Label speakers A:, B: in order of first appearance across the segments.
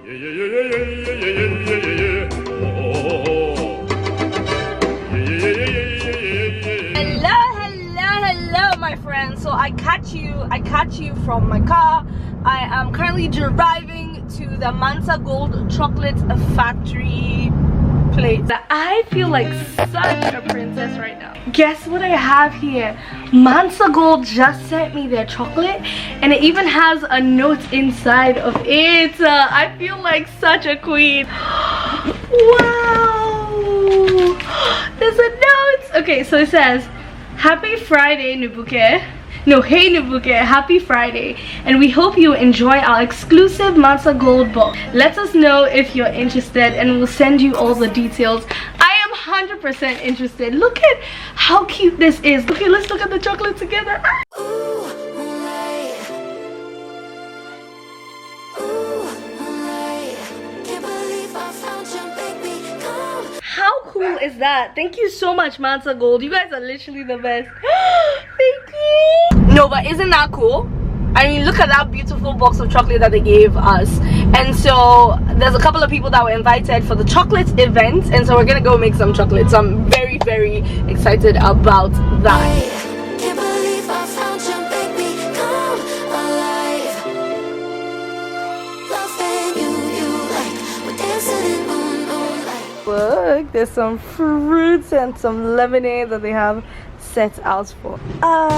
A: Hello, my friends. So I catch you from my car. I am currently driving to the Mansa Gold Chocolate Factory place. I feel like such a princess right now. Guess what I have here? Mansa Gold just sent me their chocolate, and it even has a note inside of it. I feel like such a queen. Wow! There's a note. Okay, so it says, "Happy Friday, Nubuke." No, hey Nubuke, happy Friday, and we hope you enjoy our exclusive Mansa Gold book. Let us know if you're interested and we'll send you all the details. I am 100% interested. Look at how cute this is. Okay, let's look at the chocolate together. How cool is that? Thank you so much, Mansa Gold. You guys are literally the best. Thank you. No, but isn't that cool? I mean, look at that beautiful box of chocolate that they gave us. And so there's a couple of people that were invited for the chocolate event, and so we're gonna go make some chocolate. So I'm very, very excited about that. Look, there's some fruits and some lemonade that they have set out for us.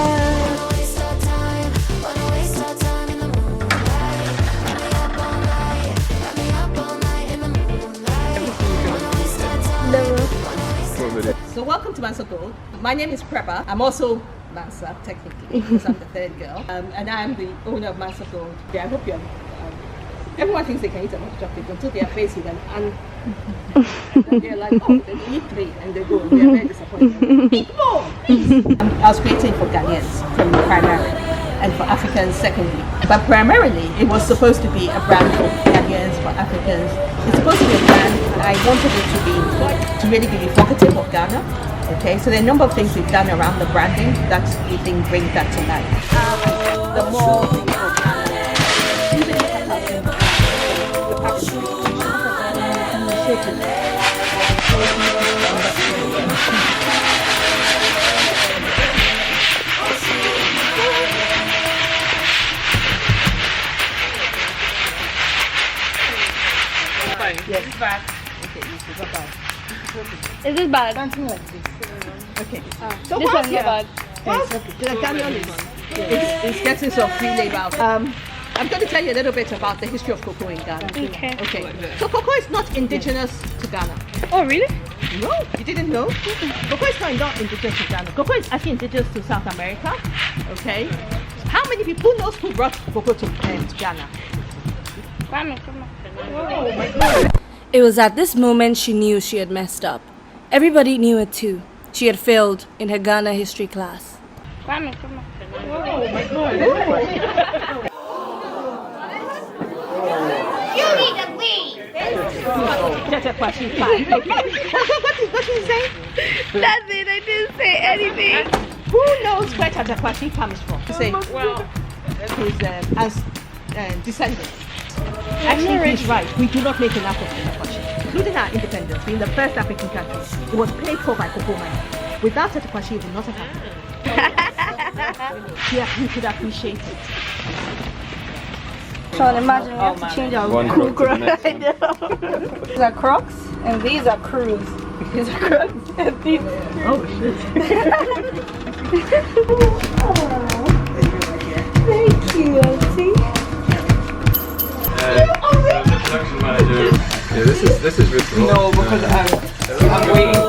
B: So welcome to Mansa Gold. My name is Preba. I'm also Mansa, technically, because I'm the third girl. And I'm the owner of Mansa Gold. I hope you're... everyone thinks they can eat a lot of chocolate until they are faced with and they're like, oh, they eat 3 and they go. They're very disappointed. Eat more, please. I was creating for Ghanaians primarily and for Africans secondly. But primarily, it was supposed to be a brand for Ghanaians, for Africans. It's supposed to be a brand, and I wanted it to really be evocative of Ghana. Okay, so there are a number of things we've done around the branding that we think bring that to life. The more yes, bad. Okay, this is bad.
A: Is this bad?
B: Something like this. Okay. So
A: this one's not bad.
B: The canyon is getting some free labor. I'm going to tell you a little bit about the history of cocoa in Ghana.
A: Okay.
B: Okay. So cocoa is not indigenous to Ghana.
A: Oh, really?
B: No, you didn't know? Cocoa is not indigenous to Ghana. Cocoa is actually indigenous to South America. Okay. How many people knows who brought cocoa to Ghana?
A: Oh my God. It was at this moment she knew she had messed up. Everybody knew it too. She had failed in her Ghana history class.
B: Oh my God.
C: You need to leave.
B: What did you say?
A: Nothing, I didn't say anything.
B: Who knows where Tatakwashi comes from? To say, well, his descendants. Actually, he's right. We do not make enough of Tatakwashi. Including our independence, being the first African country, it was paid for by cocoa mining. Without Tatakwashi, it would not have happened. Yeah, we could appreciate it.
A: So imagine we have to change our cocoa right now. These are Crocs and these are Crews. These are Crocs and these are Crews.
B: Oh shit.
A: Thank you, Auntie.
D: The production manager. Yeah, this is really cool.
E: No, because I'm waiting.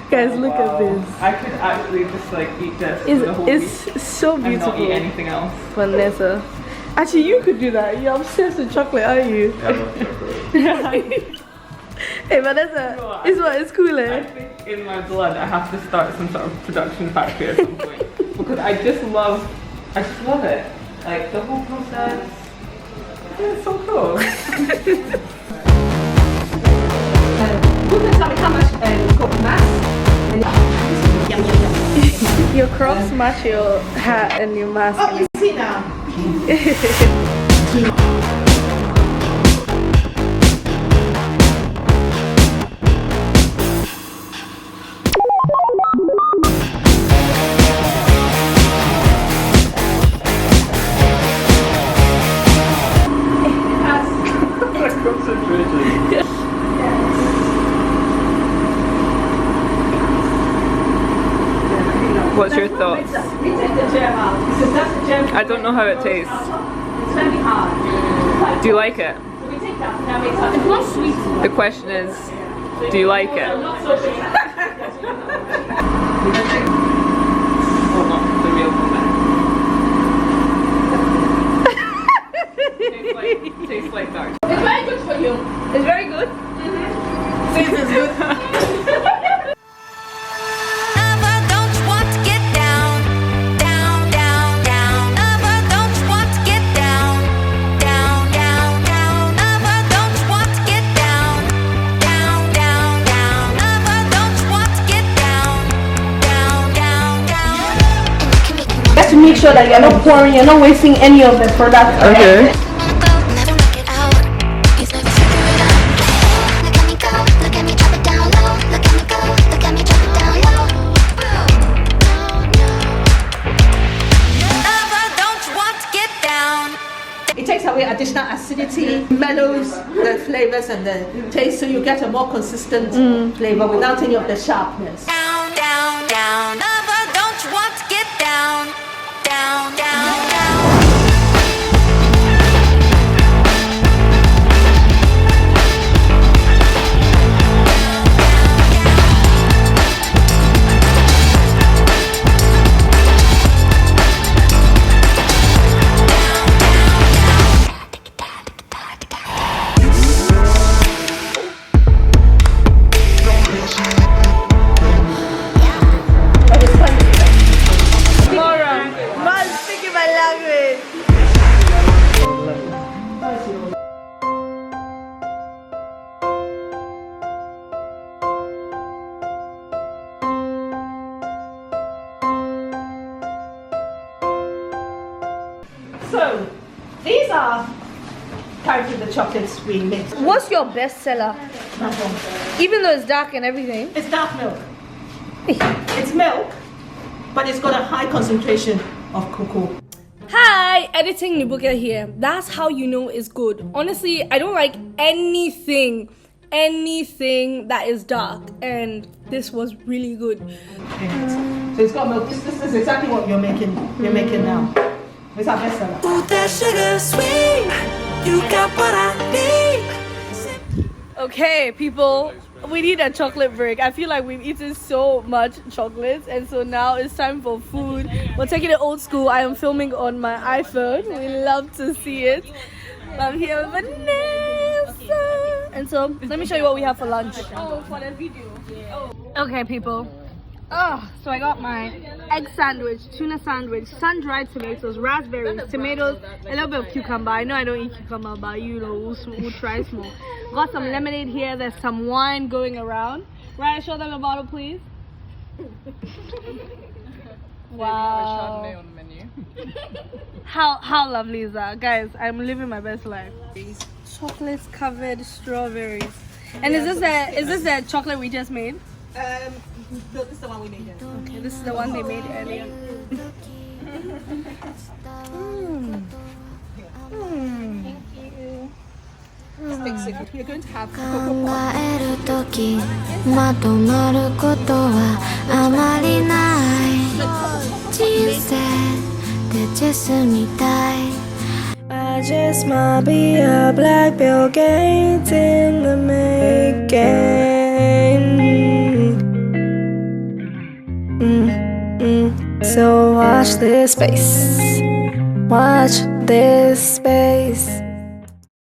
A: Guys, look at this.
E: I could actually just like eat this for the whole week
A: It's so
E: and
A: beautiful.
E: not eat anything else.
A: Vanessa. Actually, you could do that. You're obsessed with chocolate, aren't you?
D: Yeah, I love chocolate.
A: Hey, Vanessa, it's cool,
E: I
A: eh?
E: think in my blood I have to start some sort of production factory at some point because I just love it. Like the whole process. It's so cool.
B: Who can tell me how much cocoa mass?
A: Your Crocs match your hat and your mask.
B: Oh, you see now.
E: What's your thoughts?
B: We take the gem out because that's the gem.
E: I don't know how it tastes.
B: It's very hard.
E: Do you like it?
B: So we take that. That makes it's not sweet.
E: The question is, do you like it?
B: Not so sweet.
E: Oh, not the real one. Tastes like dark.
B: It's very good for you.
A: It's very good.
B: Tastes is good.
C: Lover, don't want to get down, down, down, down. Lover, don't want to get down, down, down, down. Lover, don't want to get down, down, down, down. Lover, don't want to get down, down, down, down.
A: You have to make sure that you're not pouring, you're not wasting any of the product.
E: Okay.
C: Never make it out. He's never figure it out. Look at me go, look at me drop it down low. Look at me go, look at me drop it down low. Lover, don't want to get down.
B: It takes away additional acidity, mellows the flavors and the taste, so you get a more consistent flavor without any of the sharpness.
C: Down, down, down. Lover, don't want to get down, down, down, down.
A: Man, speaking my language.
B: So, these are currently the chocolates we mix.
A: What's your best seller? Even though it's dark and everything.
B: It's dark milk. It's milk, but it's got a high concentration of cocoa.
A: Hi, editing Nibuka here. That's how you know it's good. Honestly, I don't like anything that is dark, and this was really good.
B: So it's got milk. This is exactly what you're making. You're making now. It's our best seller.
C: Ooh, that sugar sweet. You got what I need.
A: Okay, people, we need a chocolate break. I feel like we've eaten so much chocolates, and so now it's time for food. We're taking it old school. I am filming on my iPhone. We love to see it. I'm here with Vanessa. And so, let me show you what we have for lunch. Oh, for the video. Okay, people. So I got my egg sandwich, tuna sandwich, sun-dried tomatoes, raspberries, tomatoes, a little bit of cucumber. I know I don't eat cucumber, but you know, we'll try small. Got some lemonade here. There's some wine going around. Right, show them the bottle, please. Wow. How lovely is that, guys? I'm living my best life. Chocolates covered strawberries. And is this the chocolate we just made?
B: No, this is the one we made.
A: Okay, this is the one they made earlier.
B: You're going to have
C: 考えるときまとまることはあまりない人生で進みたい
F: I just might be a black Bill Gates in the making. So watch this space. Watch this space.